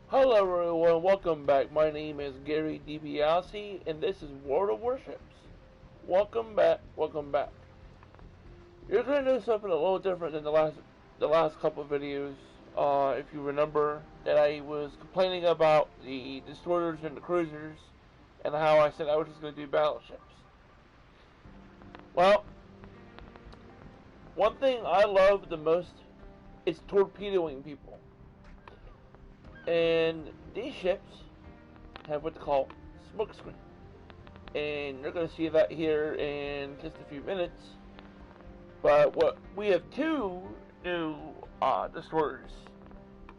Hello everyone, welcome back. My name is Gary DiBiase and this is World of Warships. Welcome back, welcome back. You're gonna do something a little different than the last couple of videos. If you remember that I was complaining about the destroyers and the cruisers and how I said I was just gonna do battleships. Well, one thing I love the most is torpedoing people. And these ships have what they call smokescreen. And you're going to see that here in just a few minutes. But what we have two new destroyers,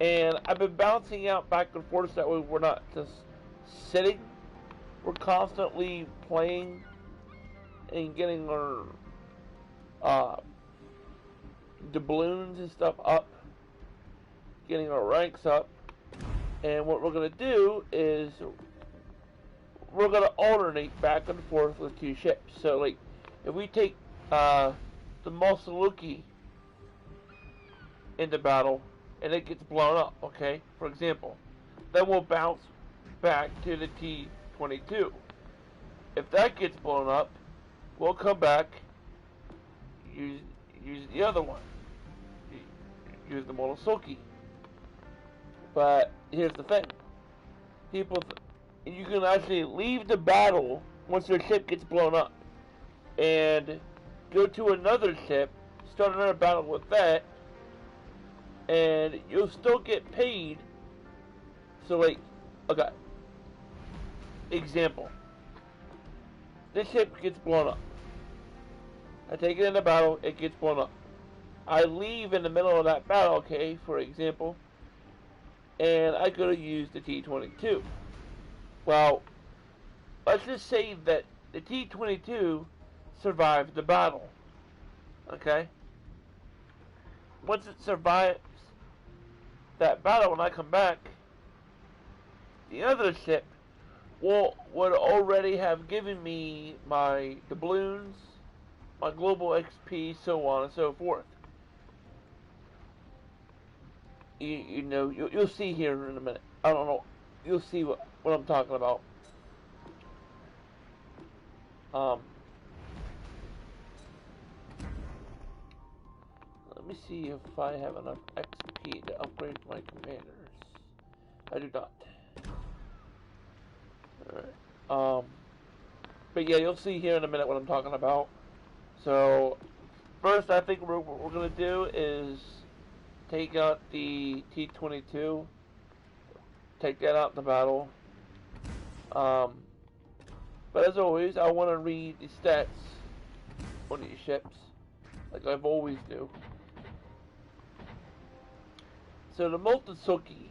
and I've been bouncing out back and forth so that way we're not just sitting. We're constantly playing and getting our doubloons and stuff up, getting our ranks up. And what we're going to do is we're going to alternate back and forth with two ships. So, like, if we take the Mosaluki into battle and it gets blown up, okay, for example, then we'll bounce back to the T-22. If that gets blown up, we'll come back, use the other one, use the Mosaluki. But here's the thing. You can actually leave the battle once your ship gets blown up. And go to another ship, start another battle with that, and you'll still get paid. So like, okay. Example. This ship gets blown up. I take it in the battle, it gets blown up. I leave in the middle of that battle, okay, for example, and I go to use the T-22. Well, let's just say that the T-22 survived the battle, okay? Once it survives that battle, when I come back, the other ship would already have given me my doubloons, my global XP, so on and so forth. You know, you'll see here in a minute. I don't know. You'll see what I'm talking about. Let me see if I have enough XP to upgrade my commanders. I do not. Alright. But yeah, you'll see here in a minute what I'm talking about. So, first I think what we're going to do is take out the T-22, take that out in the battle. But as always, I want to read the stats on these ships, like I've always do. So the Mosaluki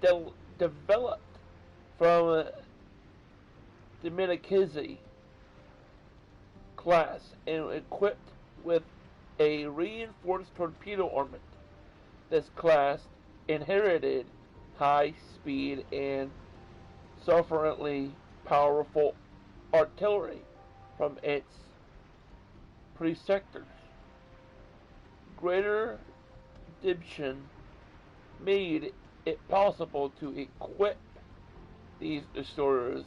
developed from the Minakizi class and equipped with a reinforced torpedo armament. This class inherited high speed and sufficiently powerful artillery from its predecessors. Greater addition made it possible to equip these destroyers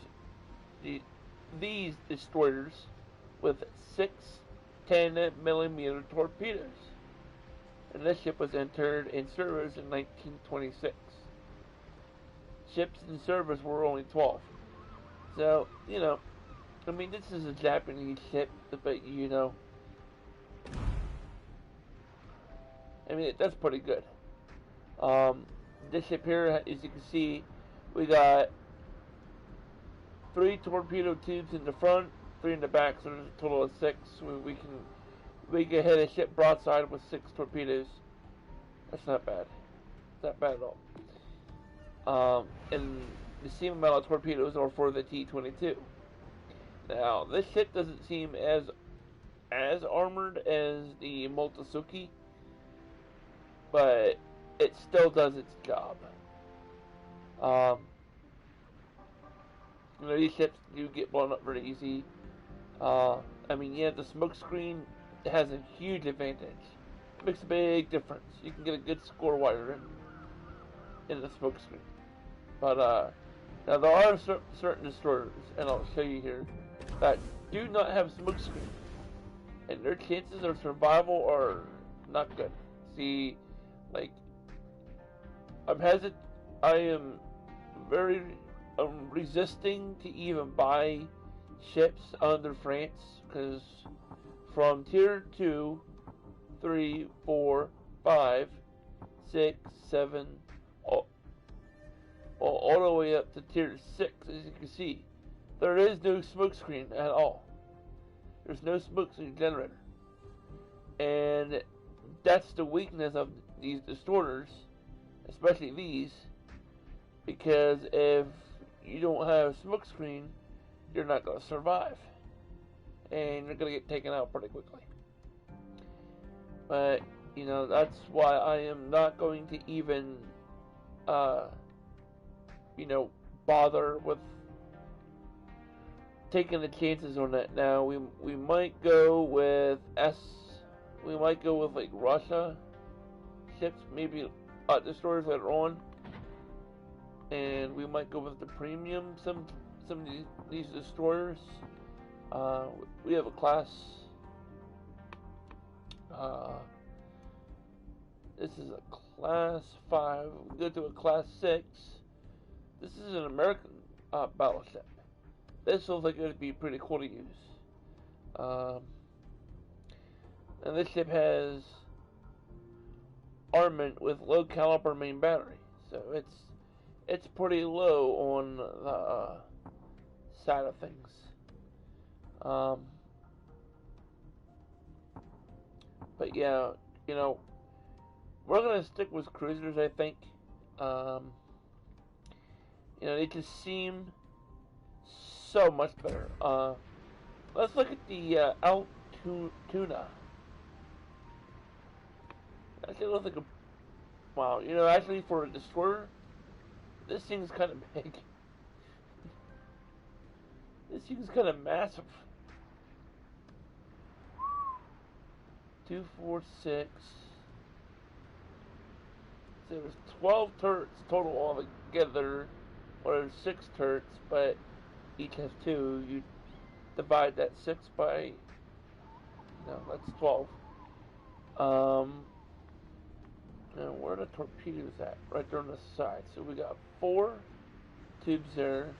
with 6 10mm torpedoes. And this ship was entered in service in 1926. Ships in service were only 12. So, you know, I mean, this is a Japanese ship, but you know, I mean, that's pretty good. This ship here, as you can see, we got 3 torpedo tubes in the front, 3 in the back, so there's a total of 6. We can hit a ship broadside with 6 torpedoes. That's not bad. It's not bad at all. And the same amount of torpedoes are for the T-22. Now, this ship doesn't seem as armored as the Mosaluki, but it still does its job. You know, these ships do get blown up very easy. I mean, yeah, the smoke screen has a huge advantage. It makes a big difference. You can get a good score wiring in the smoke screen. But now there are certain destroyers, and I'll show you here, that do not have smoke screen, and their chances of survival are not good. See, like, I am very resisting to even buy ships under France, because from tier 2, 3, 4, 5, 6, 7, all the way up to tier 6, as you can see, there is no smoke screen at all. There's no smoke screen generator. And that's the weakness of these destroyers, especially these, because if you don't have smoke screen, you're not going to survive. And you're going to get taken out pretty quickly. But, you know, that's why I am not going to even, you know, bother with taking the chances on that. Now we might go with we might go with like Russia ships, maybe destroyers later on, and we might go with the premium some of these destroyers. We have a class. This is a class 5. We go to a class 6. This is an American battleship. This looks like it would be pretty cool to use. And this ship has armament with low caliber main battery, so it's pretty low on the side of things. But yeah, you know, we're gonna stick with cruisers, I think. You know, they just seem so much better. Let's look at the Altoona. Actually, looks like a wow. You know, actually for a destroyer, this thing's kind of big. This thing's kind of massive. 2, 4, 6. So there's 12 turrets total altogether, or there's 6 turrets, but each has 2. You divide that 6 by, no, that's 12. And where are the torpedoes at? Right there on the side. So we got 4 tubes there.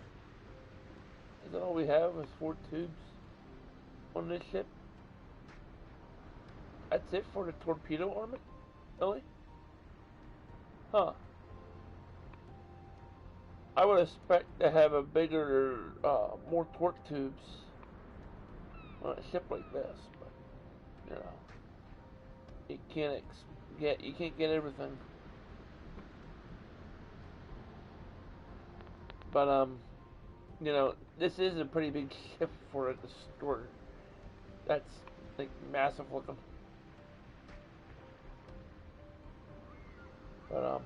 Is that all we have? Is 4 tubes on this ship? That's it for the torpedo armament? Really? Huh. I would expect to have a bigger, more torque tubes on a ship like this, but you know, you can't get everything. But you know, this is a pretty big ship for a destroyer. That's like massive looking. But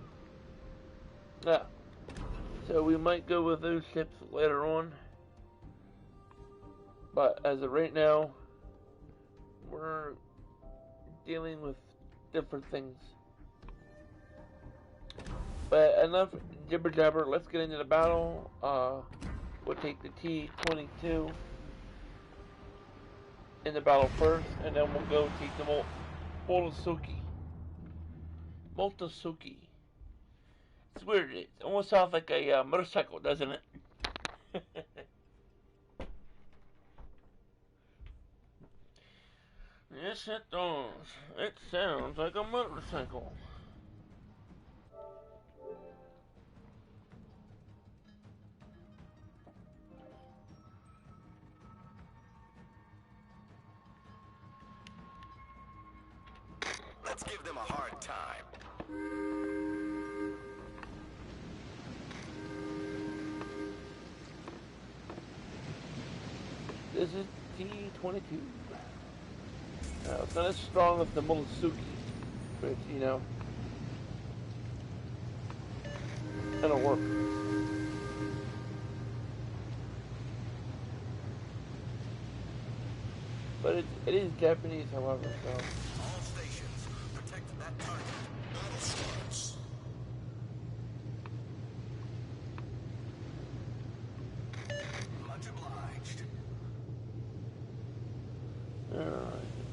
yeah. So we might go with those ships later on. But as of right now, we're dealing with different things. But enough jibber jabber, let's get into the battle. We'll take the T-22 in the battle first, and then we'll go take the Multisuki. It's weird, it almost sounds like a motorcycle, doesn't it? Yes, it does. It sounds like a motorcycle. Let's give them a hard time. This is T-22. It's not as strong as the Multisuki, but you know, it'll work. But it is Japanese, however, so. All stations, protect that target. Battle starts.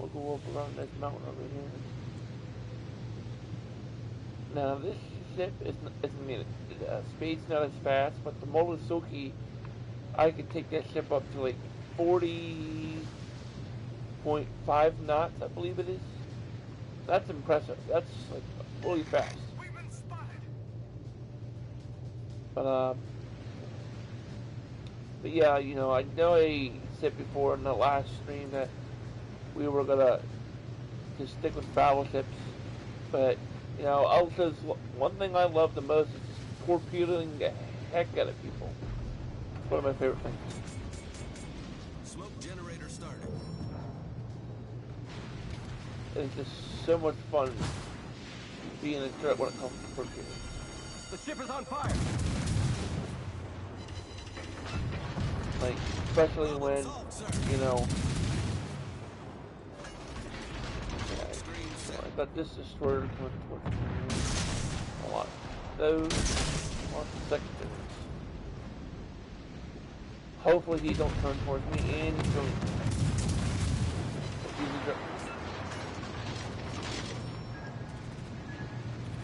We'll go up around this mountain over here. Now this ship speed's not as fast, but the Morosuke, I could take that ship up to like 40.5 knots, I believe it is. That's impressive. That's like really fast. We've been spotted. But yeah, you know, I know I said before in the last stream that we were gonna just stick with battleships, but you know, also one thing I love the most is just torpedoing the heck out of people. It's one of my favorite things. Smoke generator started. It's just so much fun being a threat when it comes to torpedoes. The ship is on fire. Like, especially when, you know, I got this destroyer coming towards me. A lot of those, lots of secondaries. Hopefully he don't turn towards me, and he's going.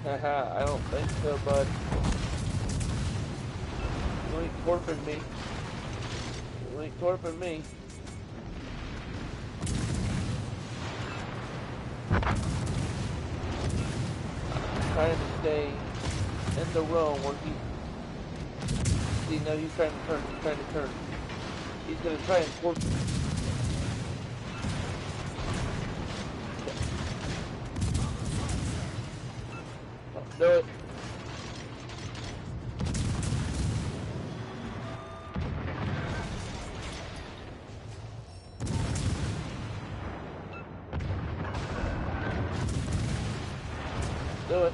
Haha, I don't think so, bud. You ain't torping me. You ain't torping me. Trying to stay in the row where he. See, now he's trying to turn. He's trying to turn. He's gonna try and torp me. Do it. Do it.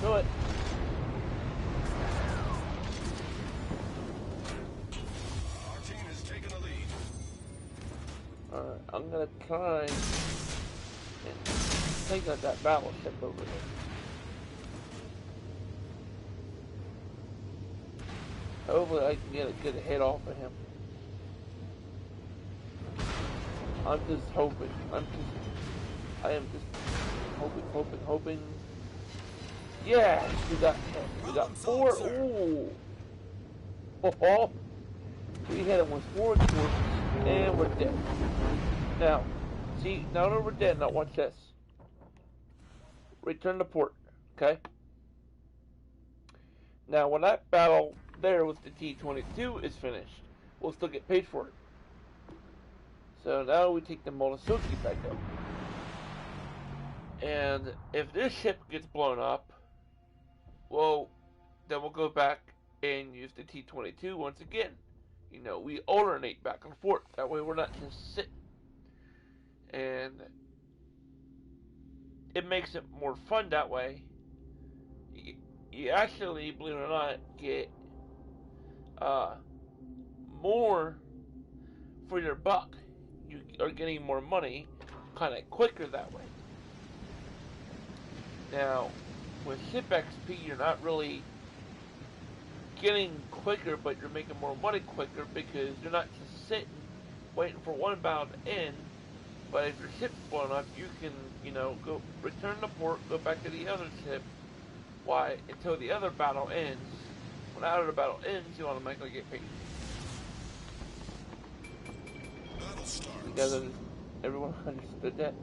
Do it. Our team is taking the lead. Alright, I'm gonna try and take out that battleship over there. Hopefully I can get a good hit off of him. I'm just hoping. I am just hoping. Yeah, we got hit. We got 4. Ooh. Oh, we hit him with 4 torches, and we're dead. Now, see, now that we're dead, now watch this. Return to port, okay? Now, when that battle there with the T-22 is finished, we'll still get paid for it. So now we take the Morosuke back up. And if this ship gets blown up, well, then we'll go back and use the T-22 once again. You know, we alternate back and forth. That way we're not just sitting. And it makes it more fun that way. You actually, believe it or not, get more for your buck. You are getting more money kind of quicker that way. Now, with ship XP, you're not really getting quicker, but you're making more money quicker because you're not just sitting waiting for one battle to end. But if your ship's blown up, you can, you know, go return to port, go back to the other ship. Why? Until the other battle ends. When that other battle ends, you automatically get paid. Battle starts. You guys, everyone understood that?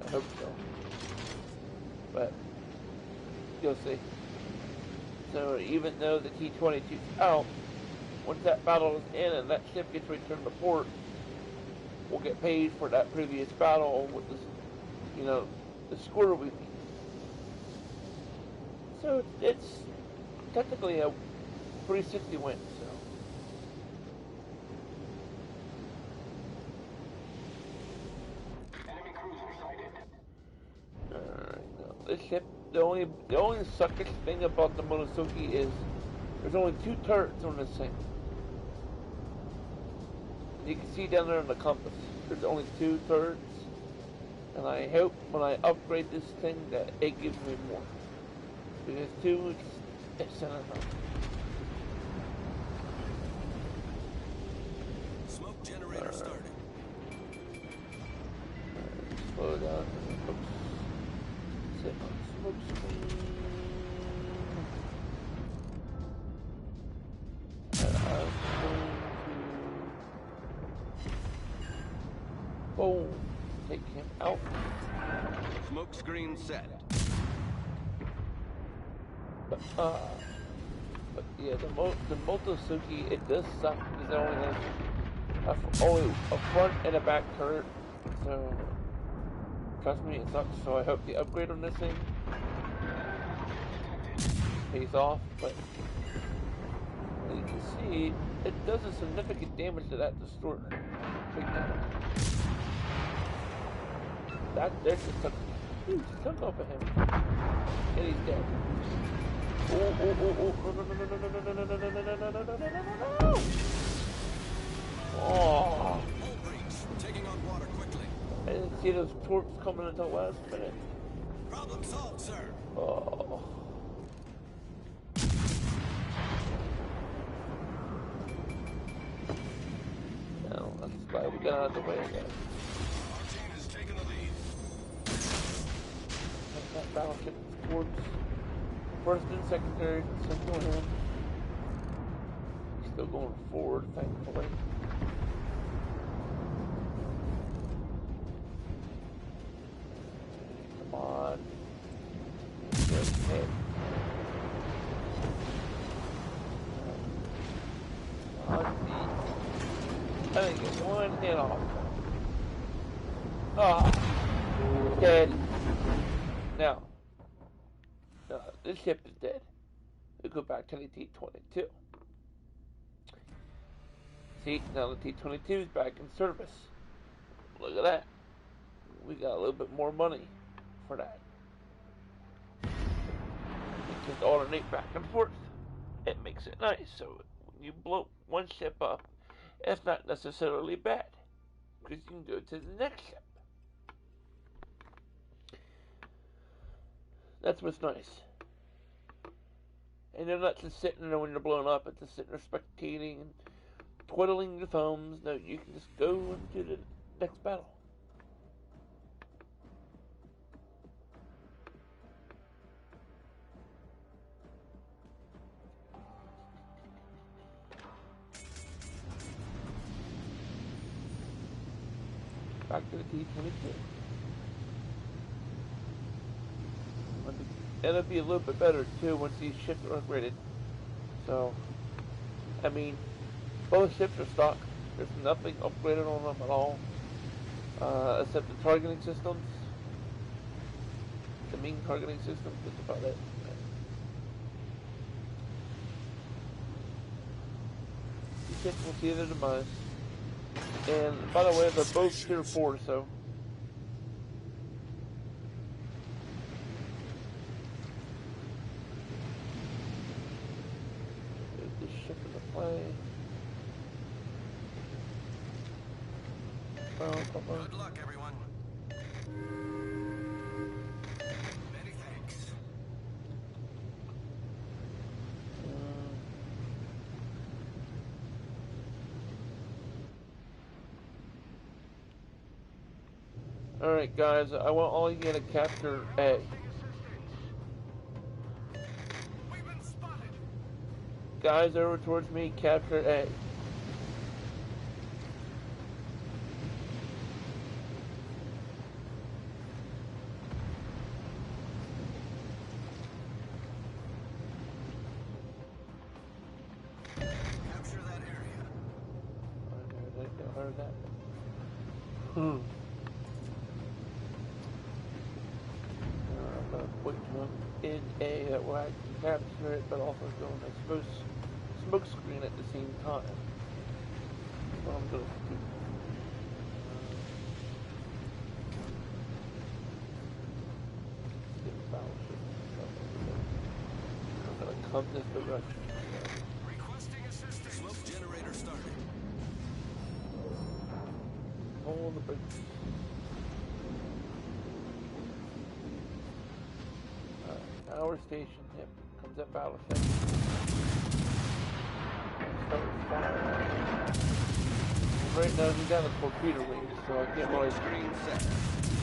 I hope so. But you'll see. So even though the T-22's out, once that battle is in and that ship gets returned to port, we'll get paid for that previous battle with this, you know, the score we beat. So it's technically a 360 win. So. Enemy cruiser sighted. Alright, now this ship, the only suckish thing about the Morosuke is there's only 2 turrets on this thing. You can see down there in the compass, there's only 2 turrets. And I hope when I upgrade this thing that it gives me more. Because 2 is not enough. Smoke generator started. slow down. Oops. Sit on smoke screen. And I'm going to boom, take him out. Smoke screen set. But yeah, the Motosuki, it does suck because it only has a front and a back turret. So trust me, it sucks. So I hope the upgrade on this thing pays off. But as you can see, it does a significant damage to that destroyer. Big time. That there just took a huge chunk off of him, and he's dead. Oh, oh, oh, oh, no, no, no, no, no, no, no, no, no, no, no, no, no, no, no. Oh. Taking on water quickly. I didn't see those torps coming until last minute. Problem solved, sir. Oh. No, that's glad we got out of the way again. Our team has taken the lead. That battleship torps. First and secondary, central him. He's still going forward, thankfully. Come on. Good hit. I think it's one hit off. Ah, dead. Now, this ship is dead. We go back to the T-22. See, now the T-22 is back in service. Look at that. We got a little bit more money for that. It can alternate back and forth. It makes it nice. So when you blow one ship up, it's not necessarily bad, because you can go to the next ship. That's what's nice. And you're not just sitting there when you're blown up, it's just sitting there spectating and twiddling your thumbs. No, you can just go into the next battle. Back to the T-22. And it'll be a little bit better too once these ships are upgraded. So, I mean, both ships are stock. There's nothing upgraded on them at all, except the targeting systems. The main targeting system, that's about it. These ships will see their demise. And by the way, they're both tier 4, so. Good luck, everyone. Many thanks. Alright guys, I want all you to capture A. We've been spotted. Guys over towards me, capture A. Capture that area. I heard that. I'm gonna put them in A that way I can capture it, but also go on a smoke screen at the same time. That's what I'm gonna do. I'm gonna come this direction. Requesting assistance. Smoke generator started. Hold the brakes. Our station, yep, comes that battleship. Start firing. Right now he's got a torpedo range, so I can't really Screen set.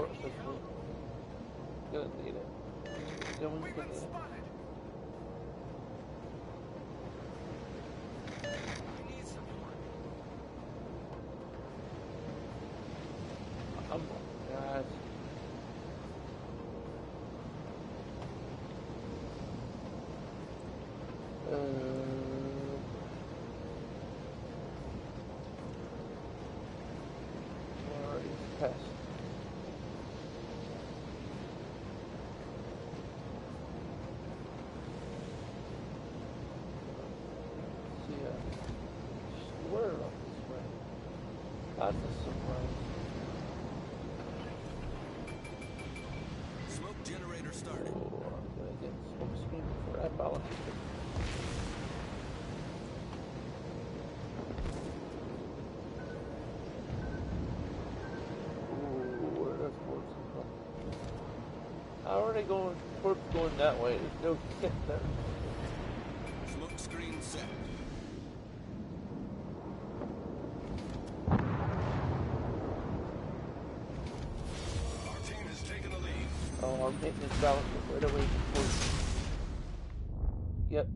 torch this way. Gonna need it. No one's gonna need it. Oh my gosh. Where is pest? See a square up this way. That's a surprise. Smoke generator started. Oh, I'm gonna get smoke screen before I balance it. How are they going? Torps going that way? There's no shit there. Smoke screen set. Our team has taken the lead. Oh, I'm hitting this balance right away from torps. Yep.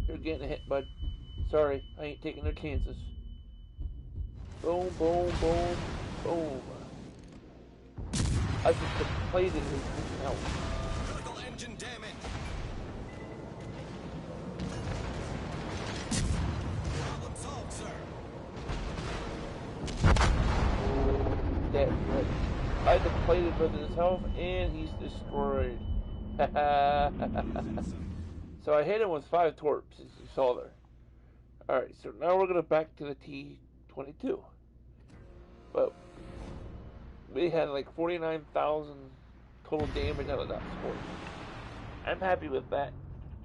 You're getting a hit, bud. Sorry, I ain't taking no chances. Boom, boom, boom, boom. I just depleted his health. Critical engine damage. Problem solved, sir. Dead, right? I depleted both his health and he's destroyed. So I hit him with 5 torps, as you saw there. Alright, so now we're gonna back to the T-22. But we had like 49,000 total damage out of that sport. I'm happy with that.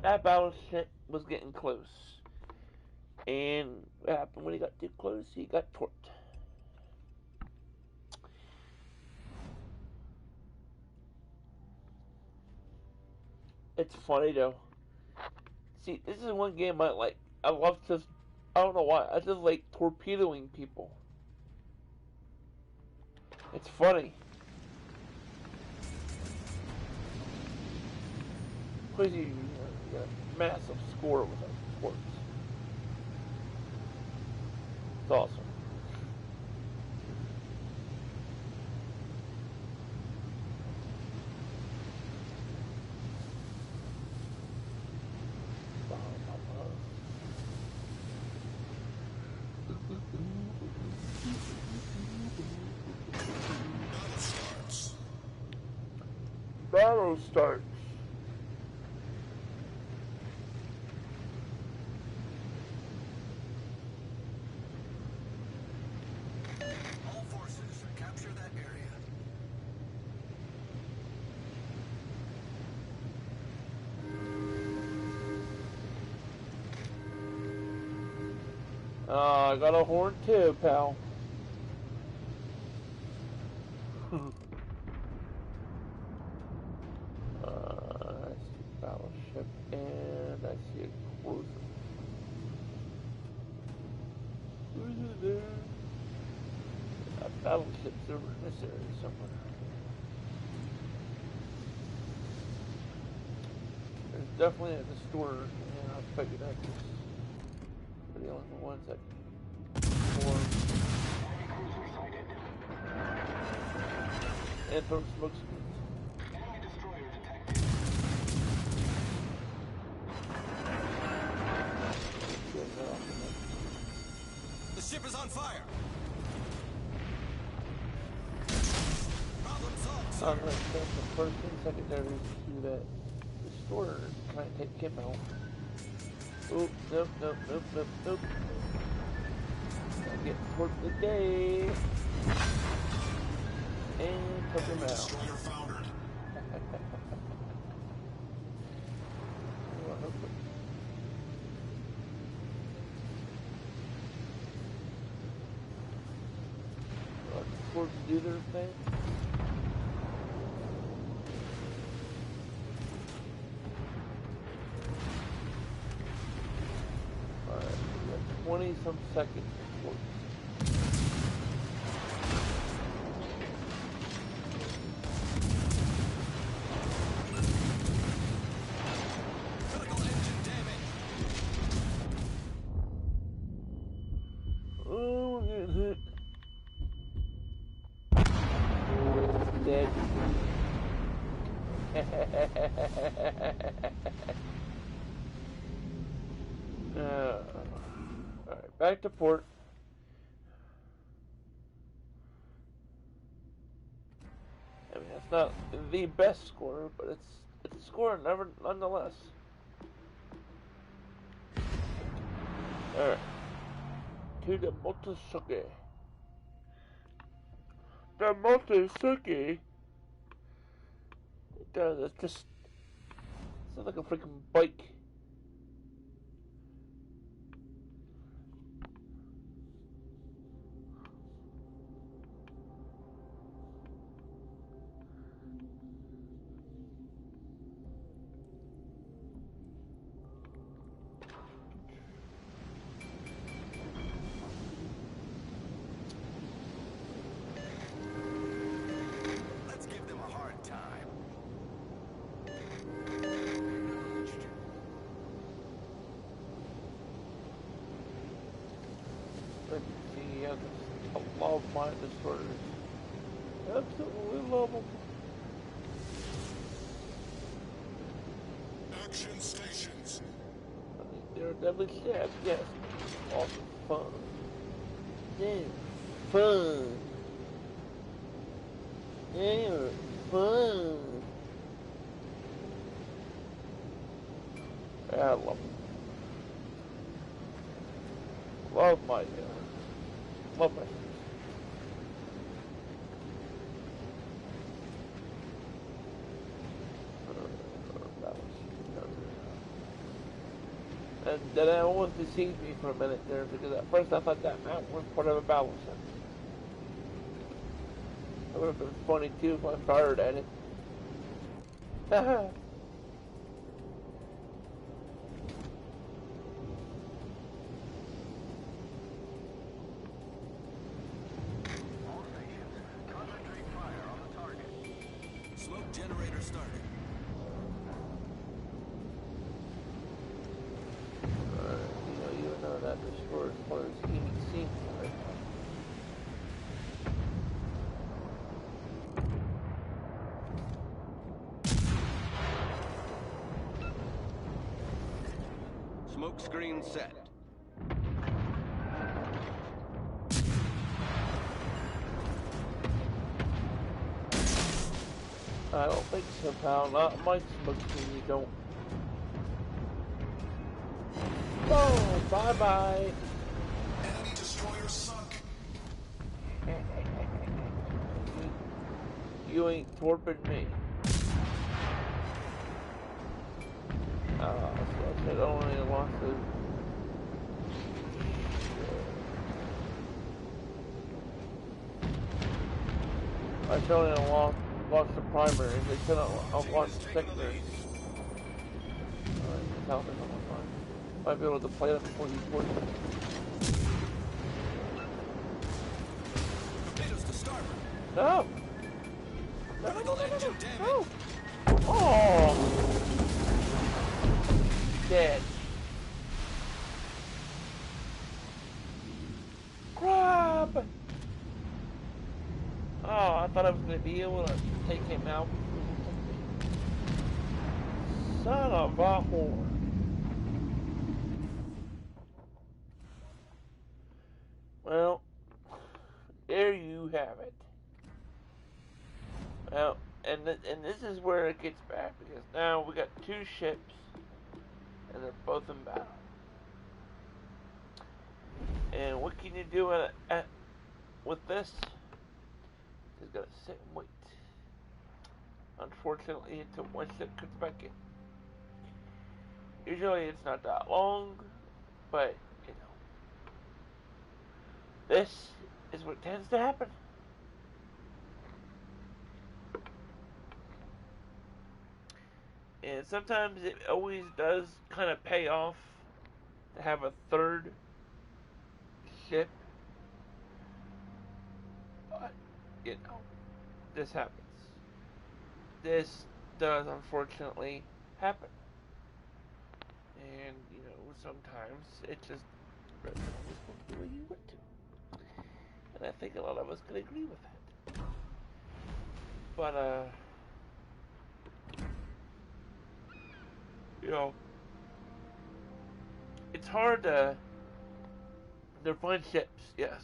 That battleship was getting close. And what happened when he got too close? He got torped. It's funny though. See, this is one game I like. I love to, I don't know why, I just like torpedoing people. It's funny. Because you get a massive score with a torch. It's awesome. Battle starts. All forces, capture that area. I got a horn too, pal. I see a battleship and I see a cruiser. Cruiser there. A battleship's over in this area somewhere. There's definitely a destroyer, and I figured that because they're the only ones that form. And throw smoke screens. Enemy destroyer detected. The ship is on fire. Problem solved, sir. I'm going to send the first and secondary to that destroyer and try and take him out. Oop, nope, nope, nope, nope, nope. I'll get torped today. And took him out. Destroyer foundered. Well, hopefully. Let the torps do their thing. Alright, we got 20 some seconds for torps. Alright, back to port. I mean, it's not the best score, but it's a score nonetheless. Alright. To the Motosuke. The Motosuke. It does. It's just sounds like a freaking bike. Let's give them a hard time. Let me see. Yeah, I love my destroyers. Absolutely love them. Action stations. I mean, they're deadly stabs, yes. Awesome fun. They're fun. They're fun. Yeah, I love them. Love my love my and then I almost deceived me for a minute there because at first I thought that mountain was part of a battle center. That would have been funny too if I fired at it. Haha. All stations, concentrate fire on the target. Smoke generator started. Even though that destroyer is part of the scheming scene, right? Smoke screen set. I don't think so, pal. Not my smoke screen, you don't. Oh, bye-bye. Enemy destroyer sunk. You ain't torping me. So I said only lost the... I said only lost the primary. They said I lost the secondary. Alright, that's how they're going to find. Might be able to play that before he scores. Torpedoes to starboard. No! Critical engine damage. No! Oh! Dead. Crab! Oh, I thought I was going to be able to take him out. Son of a whore. Well, there you have it. Well, and this is where it gets bad, because now we got two ships, and they're both in battle. And what can you do with this? Just gotta sit and wait. Unfortunately, until one ship comes back in. Usually it's not that long, but, you know. This is what tends to happen. And sometimes it always does kind of pay off to have a third ship. But, you know, this happens. This does unfortunately happen. And, you know, sometimes it just doesn't always go the way you want to. And I think a lot of us can agree with that. But, You know, it's hard to find ships. Yes,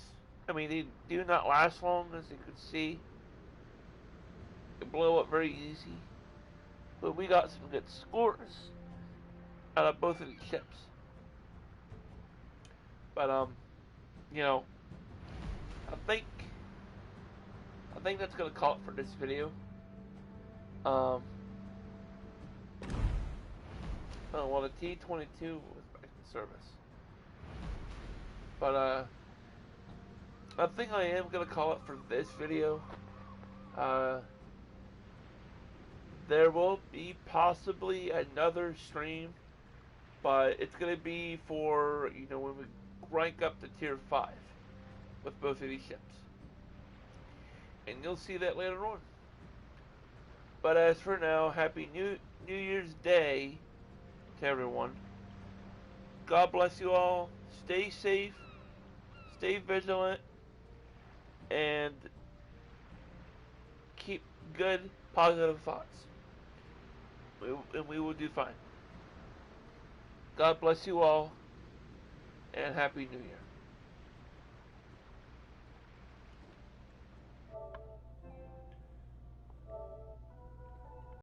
I mean they do not last long, as you can see. They blow up very easy, but we got some good scores out of both of these ships. But you know, I think that's gonna call it for this video. Oh, well, the T-22 was back in service. But I think I am gonna call it for this video. There will be possibly another stream, but it's gonna be for, you know, when we rank up to tier 5 with both of these ships. And you'll see that later on. But as for now, happy New Year's Day to everyone. God bless you all. Stay safe, stay vigilant, and keep good, positive thoughts. And we will do fine. God bless you all, and Happy New Year.